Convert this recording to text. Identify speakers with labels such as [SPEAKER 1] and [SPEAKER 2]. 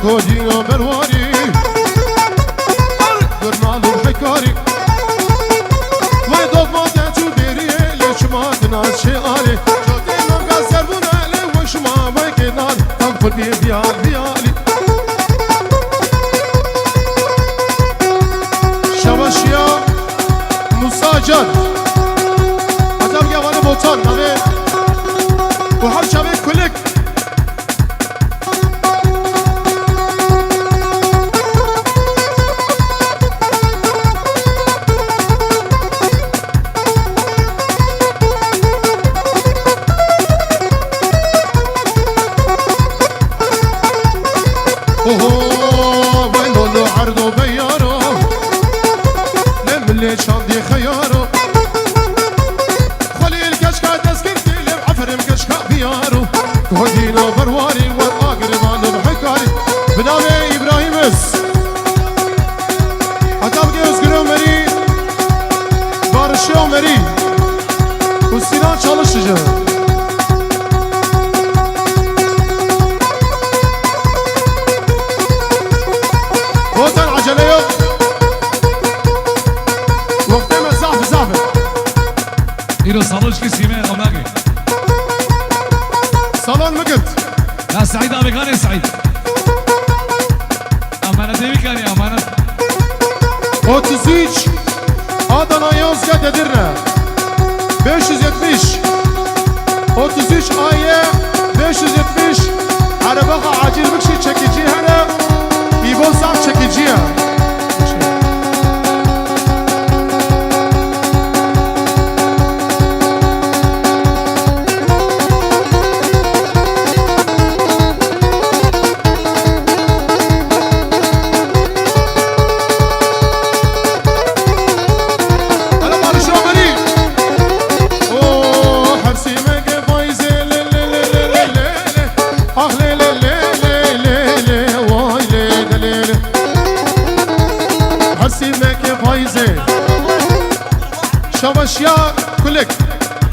[SPEAKER 1] كودينا برواري برنالو حكاري ويدوك ما تاتو بيري ليش ما تناس شيالي جودينا غزر بنالي وش ما بيكنار تنفر بي بيال بيالي شواشيا مساجد عزم يواني بوتان نبي وحر شبه كلك شاندي خيارو خلي الكشكا تسكرتي لم عفرم كشكا بيارو كودينا برواري والأقربان بحكاري بنامي إبراهيمس عتابك özgürü Ömer'i Barışı Ömer'i Sinan Çalışıcı Votan acele yok
[SPEAKER 2] إيرو صالوش كسيمة أملاقي
[SPEAKER 1] صالون مقت
[SPEAKER 2] يا سعيد أبي كان يا سعيد أمانة ديبي كان يا أمانة
[SPEAKER 1] 33 Adana Yozgat Edirne 570 33 Aye 570 Arabaka acil bir şey çekici hele İbo saf çekici ya Şavaş ya kulek